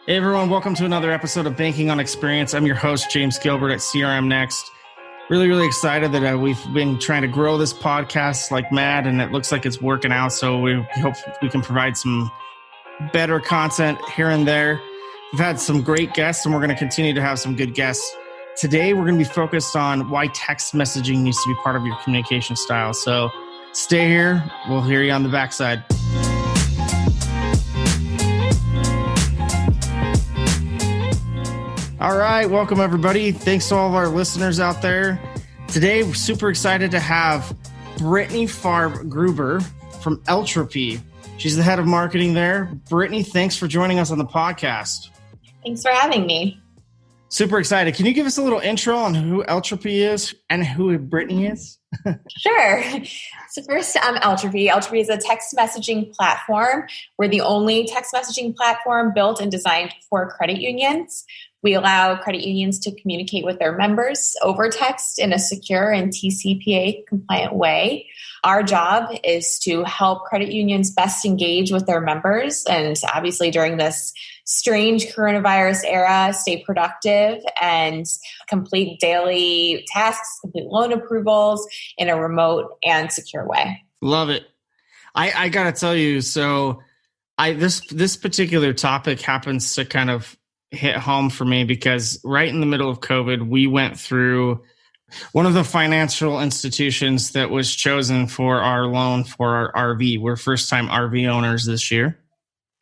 Hey everyone, welcome to another episode of Banking on Experience. I'm your host, James Gilbert at CRMNEXT. Really excited that we've been trying to grow this podcast like mad, and it looks like it's working out. So we hope we can provide some better content here and there. We've had some great guests, and we're going to continue to have some good guests. Today, we're going to be focused on why text messaging needs to be part of your communication style. So stay here. We'll hear you on the backside. All right, welcome everybody. Thanks to all of our listeners out there. Today, we're super excited to have Brittany Farb Gruber from Eltropy. She's the head of marketing there. Brittany, thanks for joining us on the podcast. Thanks for having me. Super excited. Can you give us a little intro on who Eltropy is and who Brittany is? Sure. So first, Eltropy. Eltropy is a text messaging platform. We're the only text messaging platform built and designed for credit unions. We allow credit unions to communicate with their members over text in a secure and TCPA compliant way. Our job is to help credit unions best engage with their members, and obviously during this strange coronavirus era, stay productive and complete daily tasks, complete loan approvals in a remote and secure way. Love it. I got to tell you, so this particular topic happens to kind of hit home for me because right in the middle of COVID, we went through one of the financial institutions that was chosen for our loan for our RV. We're first-time RV owners this year.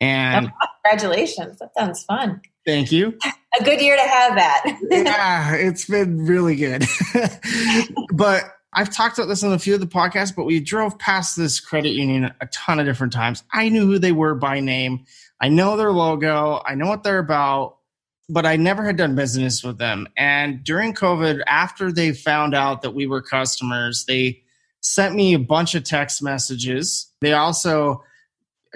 And congratulations. That sounds fun. Thank you. A good year to have that. Yeah, it's been really good. But I've talked about this on a few of the podcasts, but we drove past this credit union a ton of different times. I knew who they were by name. I know their logo. I know what they're about, but I never had done business with them. And during COVID, after they found out that we were customers, they sent me a bunch of text messages. They also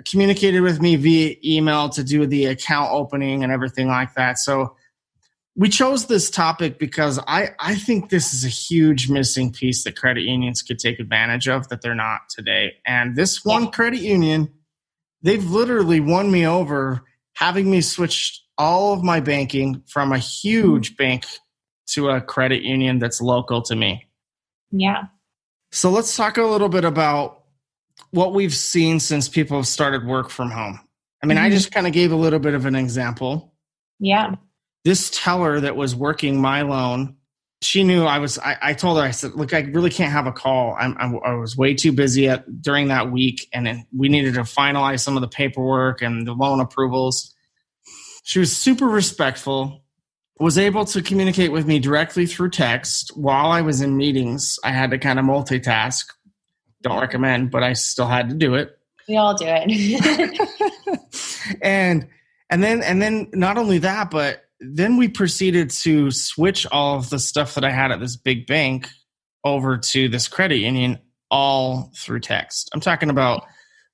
communicated with me via email to do the account opening and everything like that. So we chose this topic because I think this is a huge missing piece that credit unions could take advantage of that they're not today. And this one credit union, they've literally won me over, having me switch all of my banking from a huge bank to a credit union that's local to me. Yeah. So let's talk a little bit about what we've seen since people have started work from home. I mean, I just kind of gave a little bit of an example. Yeah. This teller that was working my loan, she knew I told her, I said, look, I really can't have a call. I was way too busy during that week. And then we needed to finalize some of the paperwork and the loan approvals. She was super respectful, was able to communicate with me directly through text while I was in meetings. I had to kind of multitask. Don't recommend, but I still had to do it. We all do it. and then not only that, but then we proceeded to switch all of the stuff that I had at this big bank over to this credit union, all through text. I'm talking about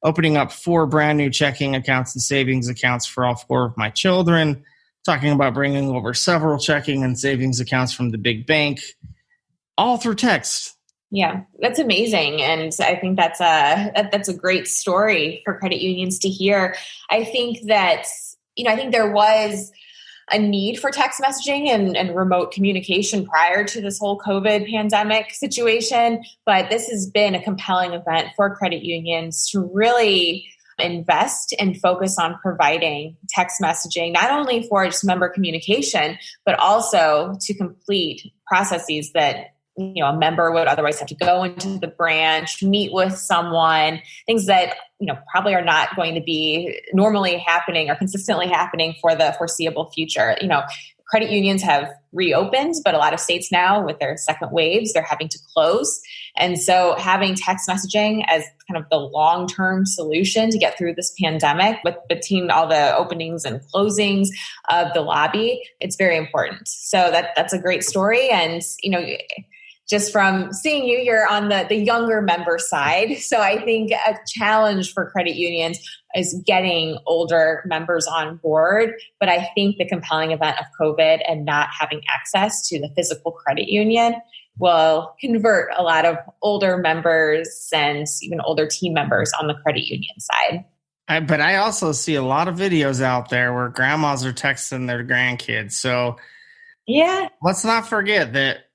opening up 4 brand new checking accounts and savings accounts for all 4 of my children, talking about bringing over several checking and savings accounts from the big bank, all through text. Yeah, that's amazing. And I think that's a great story for credit unions to hear. I think that, I think there was a need for text messaging and remote communication prior to this whole COVID pandemic situation. But this has been a compelling event for credit unions to really invest and focus on providing text messaging, not only for just member communication, but also to complete processes that a member would otherwise have to go into the branch, meet with someone, things that, probably are not going to be normally happening or consistently happening for the foreseeable future. Credit unions have reopened, but a lot of states now with their second waves, they're having to close. And so having text messaging as kind of the long-term solution to get through this pandemic between all the openings and closings of the lobby, it's very important. So that's a great story. And, just from seeing you're on the younger member side. So I think a challenge for credit unions is getting older members on board. But I think the compelling event of COVID and not having access to the physical credit union will convert a lot of older members and even older team members on the credit union side. But I also see a lot of videos out there where grandmas are texting their grandkids. So yeah, let's not forget that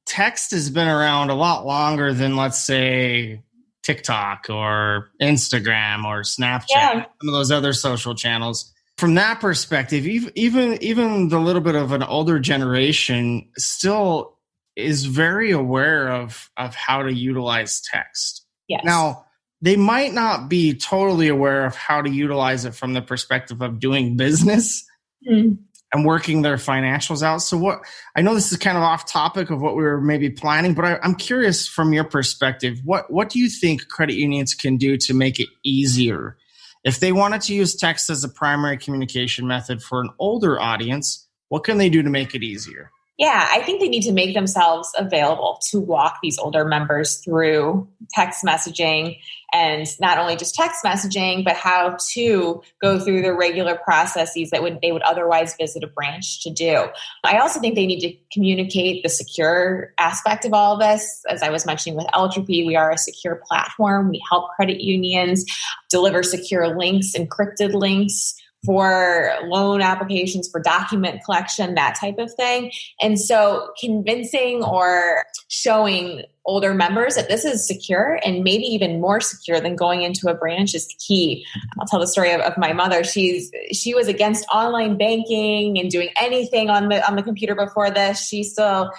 text has been around a lot longer than, let's say, TikTok or Instagram or Snapchat, some of those other social channels. From that perspective, even the little bit of an older generation still is very aware of how to utilize text. Yes. Now, they might not be totally aware of how to utilize it from the perspective of doing business and working their financials out. So I know this is kind of off topic of what we were maybe planning, but I'm curious from your perspective, what do you think credit unions can do to make it easier? If they wanted to use text as a primary communication method for an older audience, what can they do to make it easier? Yeah, I think they need to make themselves available to walk these older members through text messaging, and not only just text messaging, but how to go through the regular processes that they would otherwise visit a branch to do. I also think they need to communicate the secure aspect of all of this. As I was mentioning with Eltropy, we are a secure platform. We help credit unions deliver secure links, encrypted links for loan applications, for document collection, that type of thing. And so convincing or showing older members that this is secure, and maybe even more secure than going into a branch, is key. I'll tell the story of my mother. She was against online banking and doing anything on the computer before this. She still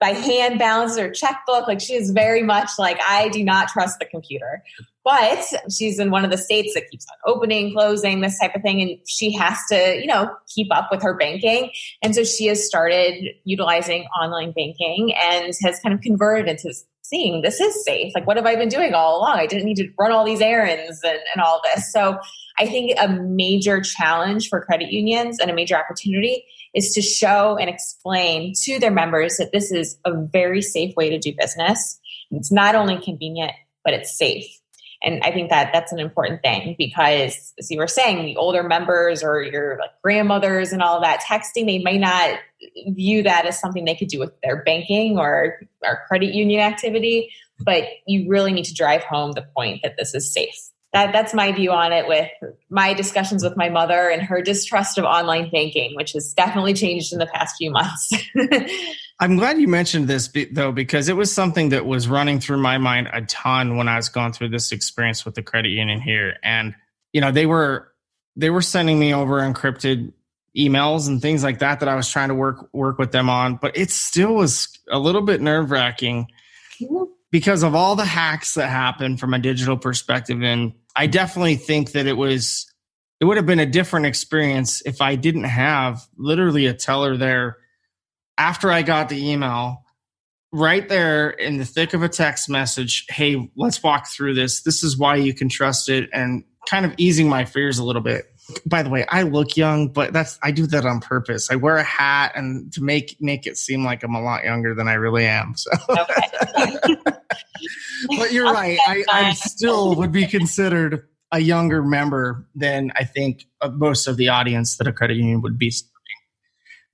by hand balances her checkbook. Like, she is very much like, I do not trust the computer. But she's in one of the states that keeps on opening, closing, this type of thing. And she has to, keep up with her banking. And so she has started utilizing online banking and has kind of converted into seeing this is safe. Like, what have I been doing all along? I didn't need to run all these errands and all this. So I think a major challenge for credit unions and a major opportunity is to show and explain to their members that this is a very safe way to do business. It's not only convenient, but it's safe. And I think that that's an important thing, because, as you were saying, the older members or your grandmothers and all of that, texting, they may not view that as something they could do with their banking or credit union activity, but you really need to drive home the point that this is safe. That's my view on it, with my discussions with my mother and her distrust of online banking, which has definitely changed in the past few months. I'm glad you mentioned this, though, because it was something that was running through my mind a ton when I was going through this experience with the credit union here. And, they were sending me over encrypted emails and things like that I was trying to work with them on. But it still was a little bit nerve-wracking because of all the hacks that happen from a digital perspective. And I definitely think that it would have been a different experience if I didn't have literally a teller there after I got the email, right there in the thick of a text message. Hey, let's walk through this. This is why you can trust it, and kind of easing my fears a little bit. By the way, I look young, but I do that on purpose. I wear a hat and to make it seem like I'm a lot younger than I really am. So, okay. But you're right. I still would be considered a younger member than I think most of the audience that a credit union would be serving.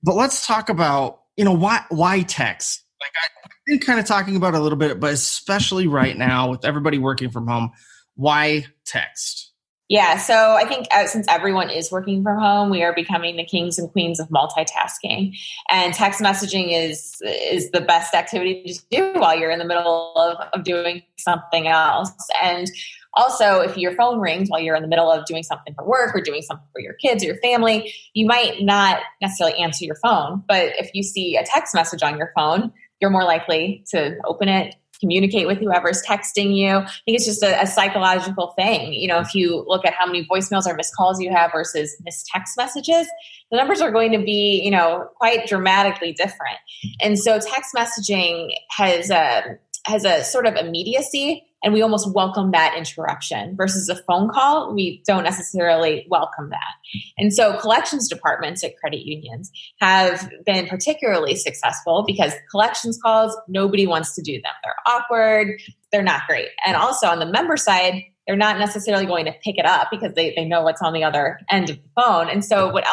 But let's talk about, why text? I've been kind of talking about it a little bit, but especially right now with everybody working from home, why text? Yeah, so I think since everyone is working from home, we are becoming the kings and queens of multitasking. And text messaging is the best activity to do while you're in the middle of doing something else. And also, if your phone rings while you're in the middle of doing something for work or doing something for your kids or your family, you might not necessarily answer your phone. But if you see a text message on your phone, you're more likely to open it, communicate with whoever's texting you. I think it's just a psychological thing. If you look at how many voicemails or missed calls you have versus missed text messages, the numbers are going to be, quite dramatically different. And so text messaging has a sort of immediacy, and we almost welcome that interruption, versus a phone call. We don't necessarily welcome that. And so collections departments at credit unions have been particularly successful because collections calls, nobody wants to do them. They're awkward. They're not great. And also on the member side, they're not necessarily going to pick it up because they know what's on the other end of the phone. And so what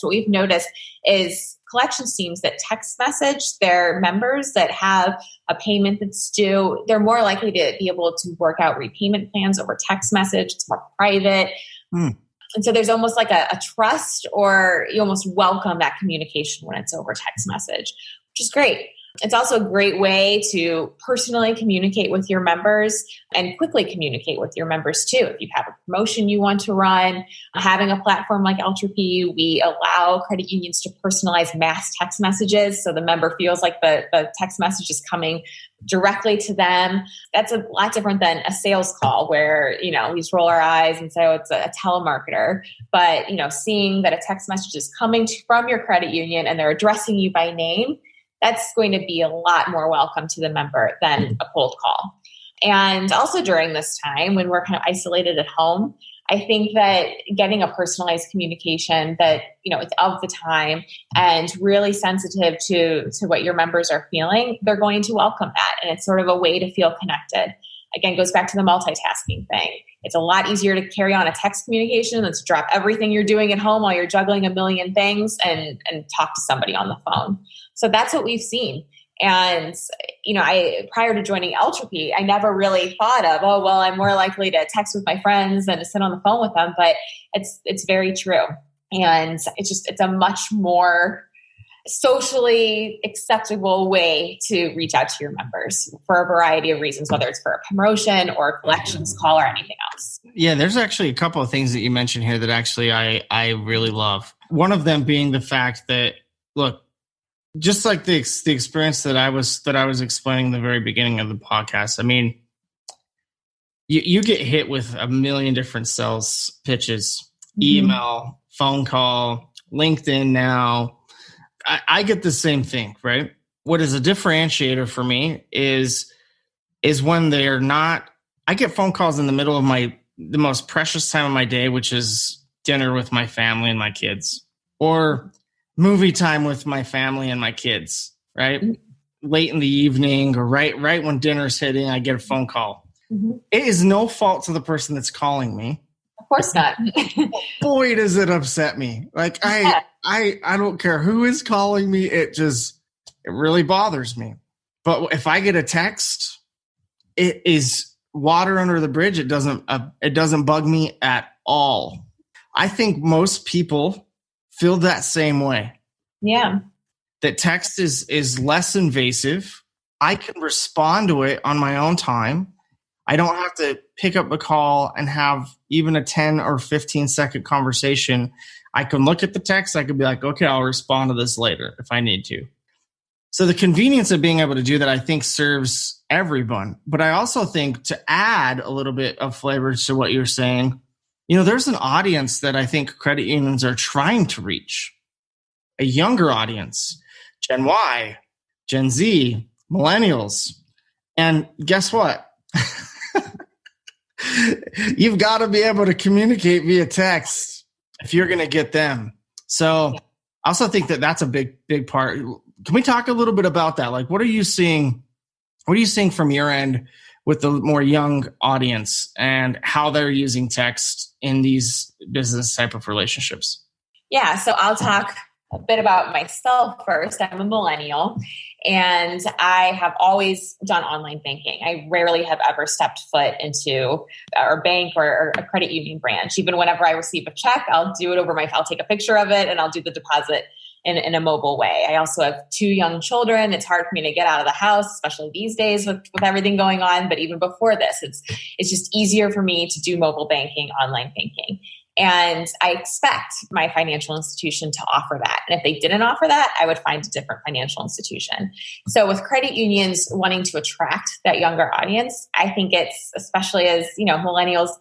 we've noticed is collections teams that text message their members that have a payment that's due, they're more likely to be able to work out repayment plans over text message. It's more private. And so there's almost like a trust, or you almost welcome that communication when it's over text message, which is great. It's also a great way to personally communicate with your members and quickly communicate with your members too. If you have a promotion you want to run, having a platform like Eltropy, we allow credit unions to personalize mass text messages so the member feels like the text message is coming directly to them. That's a lot different than a sales call where, we just roll our eyes and say, oh, it's a telemarketer. But, seeing that a text message is coming from your credit union and they're addressing you by name, that's going to be a lot more welcome to the member than a cold call. And also during this time when we're kind of isolated at home, I think that getting a personalized communication that, it's of the time and really sensitive to what your members are feeling, they're going to welcome that. And it's sort of a way to feel connected. Again, goes back to the multitasking thing. It's a lot easier to carry on a text communication than to drop everything you're doing at home while you're juggling a million things and talk to somebody on the phone. So that's what we've seen. And, prior to joining Eltropy, I never really thought of, I'm more likely to text with my friends than to sit on the phone with them. But it's very true. And it's a much more socially acceptable way to reach out to your members for a variety of reasons, whether it's for a promotion or a collections call or anything else. Yeah, there's actually a couple of things that you mentioned here that actually I really love. One of them being the fact that, look, just like the experience that I was explaining in the very beginning of the podcast, I mean, you get hit with a million different sales pitches, email, phone call, LinkedIn now. I get the same thing, right? What is a differentiator for me is when they're not, I get phone calls in the middle of the most precious time of my day, which is dinner with my family and my kids, or movie time with my family and my kids, right? Late in the evening or right when dinner's hitting, I get a phone call. It is no fault to the person that's calling me. Of course not. Boy, does it upset me. Like I don't care who is calling me. It really bothers me. But if I get a text, it is water under the bridge. It doesn't bug me at all. I think most people feel that same way. Yeah. That text is less invasive. I can respond to it on my own time. I don't have to pick up a call and have even a 10 or 15 second conversation. I can look at the text. I could be like, okay, I'll respond to this later if I need to. So the convenience of being able to do that, I think, serves everyone. But I also think, to add a little bit of flavor to what you're saying, there's an audience that I think credit unions are trying to reach, a younger audience, Gen Y, Gen Z, millennials. And guess what? You've got to be able to communicate via text if you're going to get them. So I also think that that's a big part. Can we talk a little bit about that? Like, what are you seeing from your end with the more young audience and how they're using text in these business type of relationships? Yeah. So I'll talk a bit about myself first. I'm a millennial and I have always done online banking. I rarely have ever stepped foot into a bank or a credit union branch. Even whenever I receive a check, I'll take a picture of it and I'll do the deposit in a mobile way. I also have 2 young children. It's hard for me to get out of the house, especially these days with everything going on. But even before this, it's just easier for me to do mobile banking, online banking. And I expect my financial institution to offer that. And if they didn't offer that, I would find a different financial institution. So with credit unions wanting to attract that younger audience, I think it's, especially as, millennials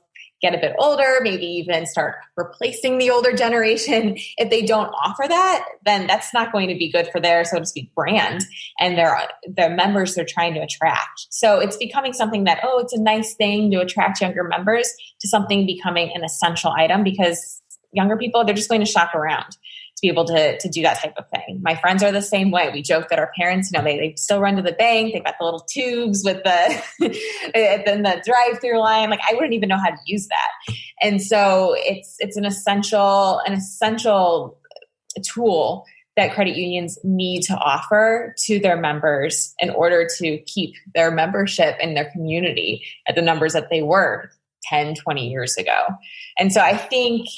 get a bit older, maybe even start replacing the older generation. If they don't offer that, then that's not going to be good for their, so to speak, brand and their members they're trying to attract. So it's becoming something that, it's a nice thing to attract younger members, to something becoming an essential item, because younger people, they're just going to shop around to be able to do that type of thing. My friends are the same way. We joke that our parents, they still run to the bank. They've got the little tubes with the drive-through line. Like, I wouldn't even know how to use that. And so it's an essential tool that credit unions need to offer to their members in order to keep their membership in their community at the numbers that they were 10, 20 years ago. And so I think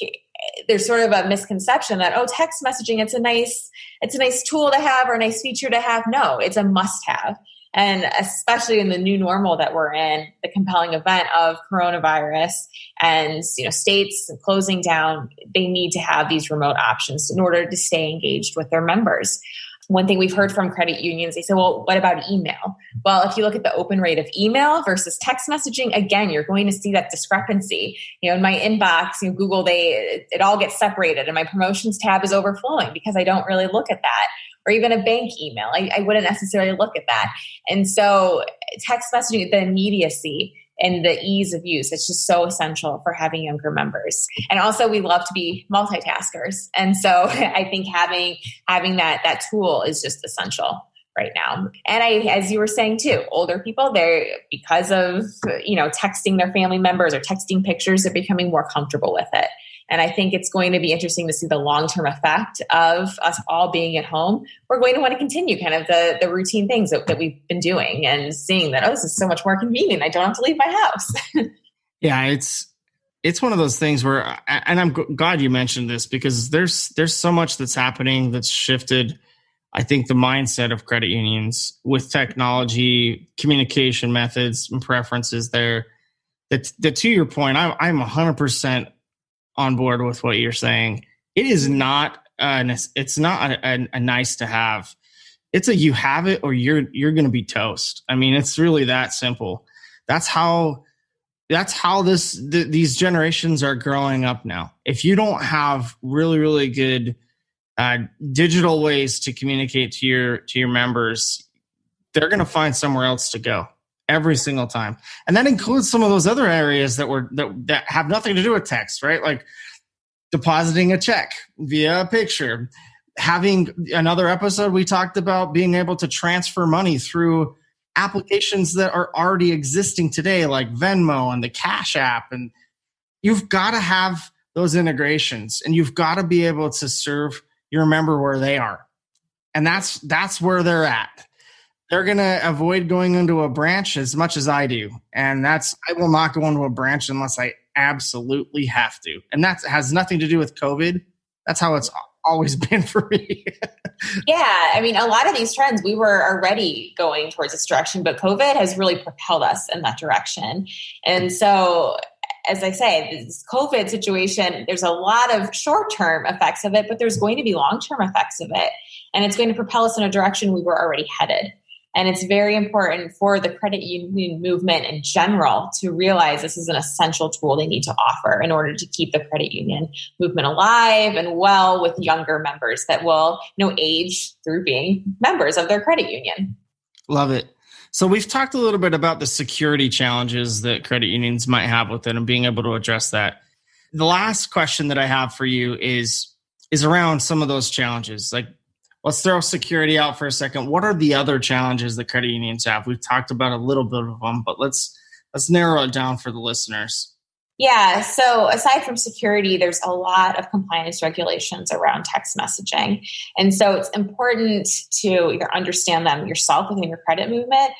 there's sort of a misconception that, oh, text messaging, it's a nice tool to have or a nice feature to have. No, it's a must have. And especially in the new normal that we're in, the compelling event of coronavirus and states closing down, they need to have these remote options in order to stay engaged with their members. One thing we've heard from credit unions, they say, well, what about email? Well, if you look at the open rate of email versus text messaging, again, you're going to see that discrepancy. In my inbox, Google, it all gets separated and my promotions tab is overflowing because I don't really look at that. Or even a bank email, I wouldn't necessarily look at that. And so text messaging, the immediacy and the ease of use, it's just so essential for having younger members. And also we love to be multitaskers. And so I think having that tool is just essential right now. And as you were saying too, older people, they're, because of, texting their family members or texting pictures, they're becoming more comfortable with it. And I think it's going to be interesting to see the long-term effect of us all being at home. We're going to want to continue kind of the routine things that we've been doing and seeing that, this is so much more convenient. I don't have to leave my house. Yeah, it's one of those things where, and I'm glad you mentioned this because there's so much that's happening that's shifted, I think, the mindset of credit unions with technology, communication methods, and preferences there. That to your point, I'm 100% on board with what you're saying. It is not it's not a nice to have. It's a you have it or you're going to be toast. I mean, it's really that simple. That's how these generations are growing up now. If you don't have really, really good digital ways to communicate to your members, they're going to find somewhere else to go every single time. And that includes some of those other areas that have nothing to do with text, right? Like depositing a check via a picture. Having another episode, we talked about being able to transfer money through applications that are already existing today, like Venmo and the Cash App. And you've got to have those integrations and you've got to be able to serve your member where they are. And that's where they're at. They're going to avoid going into a branch as much as I do. And I will not go into a branch unless I absolutely have to. And that has nothing to do with COVID. That's how it's always been for me. Yeah. I mean, a lot of these trends, we were already going towards this direction, but COVID has really propelled us in that direction. And so, as I say, this COVID situation, there's a lot of short-term effects of it, but there's going to be long-term effects of it. And it's going to propel us in a direction we were already headed. And it's very important for the credit union movement in general to realize this is an essential tool they need to offer in order to keep the credit union movement alive and well with younger members that will age through being members of their credit union. Love it. So we've talked a little bit about the security challenges that credit unions might have with it and being able to address that. The last question that I have for you is around some of those challenges. Like, let's throw security out for a second. What are the other challenges that credit unions have? We've talked about a little bit of them, but let's narrow it down for the listeners. Yeah. So aside from security, there's a lot of compliance regulations around text messaging. And so it's important to either understand them yourself within your credit movement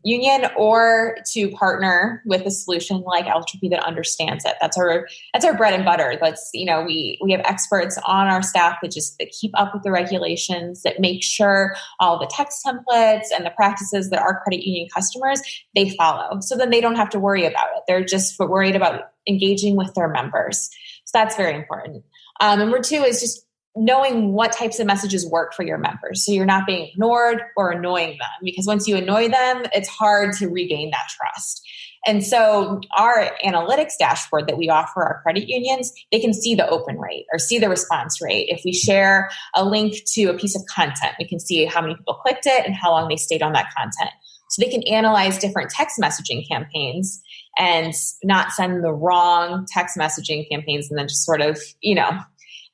union or to partner with a solution like Eltropy that understands it. That's our bread and butter. We have experts on our staff that keep up with the regulations, that make sure all the text templates and the practices that our credit union customers, they follow. So then they don't have to worry about it. They're just worried about engaging with their members. So that's very important. Number two is just knowing what types of messages work for your members. So you're not being ignored or annoying them, because once you annoy them, it's hard to regain that trust. And so our analytics dashboard that we offer our credit unions, they can see the open rate or see the response rate. If we share a link to a piece of content, we can see how many people clicked it and how long they stayed on that content. So they can analyze different text messaging campaigns and not send the wrong text messaging campaigns and then just sort of,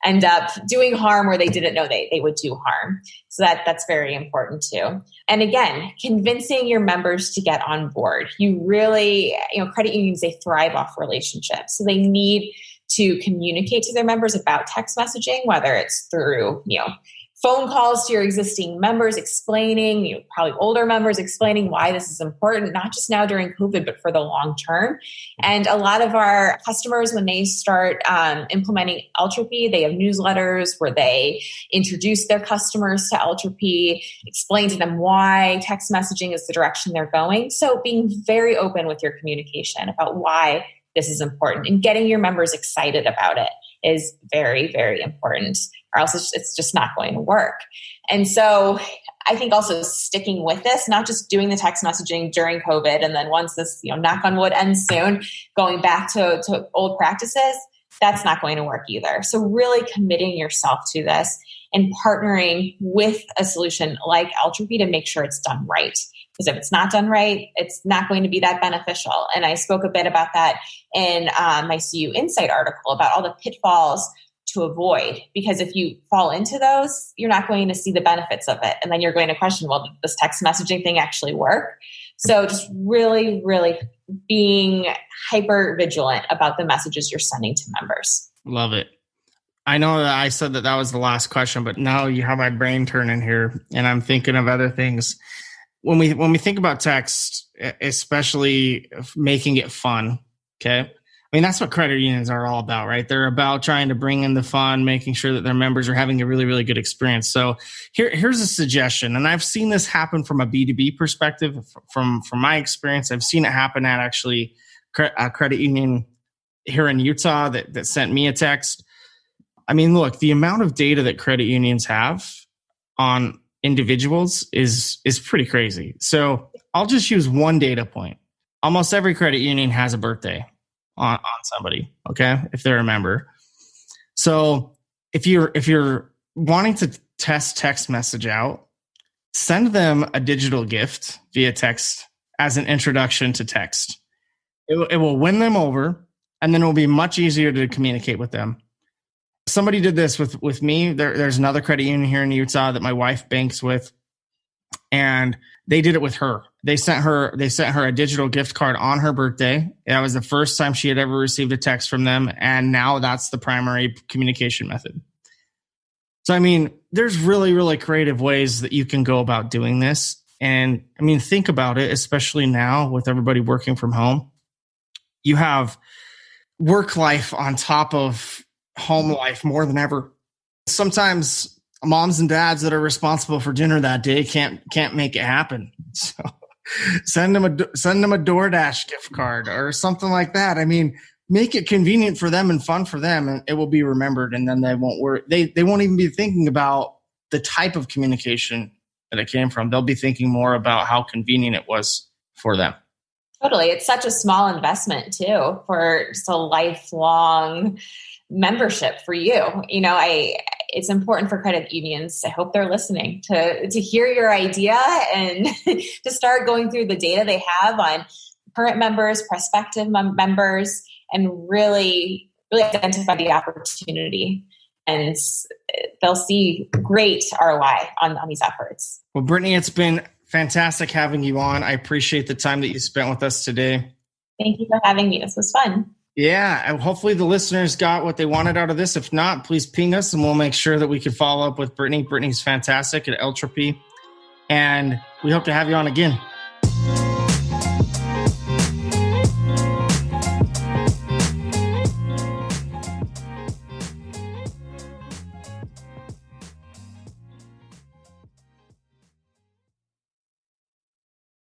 end up doing harm where they didn't know they would do harm. So that's very important too. And again, convincing your members to get on board. You really, credit unions, they thrive off relationships. So they need to communicate to their members about text messaging, whether it's through, phone calls to your existing members explaining, probably older members explaining why this is important, not just now during COVID, but for the long term. And a lot of our customers, when they start implementing Eltropy, they have newsletters where they introduce their customers to Eltropy, explain to them why text messaging is the direction they're going. So being very open with your communication about why this is important and getting your members excited about it is very, very important, or else it's just not going to work. And so I think also sticking with this, not just doing the text messaging during COVID, and then once this, knock on wood, ends soon, going back to old practices, that's not going to work either. So really committing yourself to this and partnering with a solution like Eltropy to make sure it's done right. Because if it's not done right, it's not going to be that beneficial. And I spoke a bit about that in my CU Insight article about all the pitfalls to avoid. Because if you fall into those, you're not going to see the benefits of it. And then you're going to question, well, did this text messaging thing actually work? So just really, really being hyper vigilant about the messages you're sending to members. Love it. I know that I said that was the last question, but now you have my brain turning here and I'm thinking of other things. When we think about text, especially making it fun, okay? I mean, that's what credit unions are all about, right? They're about trying to bring in the fun, making sure that their members are having a really, really good experience. So here's a suggestion, and I've seen this happen from a B2B perspective. From my experience, I've seen it happen at actually a credit union here in Utah that sent me a text. I mean, look, the amount of data that credit unions have on individuals is pretty crazy. So I'll just use one data point. Almost every credit union has a birthday on somebody, okay, if they're a member. So if you're wanting to test text message out, send them a digital gift via text as an introduction to text. It will win them over, and then it will be much easier to communicate with them. Somebody did this with me. There's another credit union here in Utah that my wife banks with, and they did it with her. They sent her a digital gift card on her birthday. That was the first time she had ever received a text from them, and now that's the primary communication method. So, I mean, there's really, really creative ways that you can go about doing this. And I mean, think about it, especially now with everybody working from home. You have work life on top of home life more than ever. Sometimes moms and dads that are responsible for dinner that day can't make it happen. So send them a DoorDash gift card or something like that. I mean, make it convenient for them and fun for them, and it will be remembered. And then they won't worry. They won't even be thinking about the type of communication that it came from. They'll be thinking more about how convenient it was for them. Totally. It's such a small investment too for just a lifelong membership for you. It's important for credit unions. I hope they're listening to hear your idea and to start going through the data they have on current members, prospective members, and really, really identify the opportunity. And they'll see great ROI on these efforts. Well, Brittany, it's been fantastic having you on. I appreciate the time that you spent with us today. Thank you for having me. This was fun. Yeah, and hopefully the listeners got what they wanted out of this. If not, please ping us and we'll make sure that we can follow up with Brittany. Brittany's fantastic at Eltropy, and we hope to have you on again.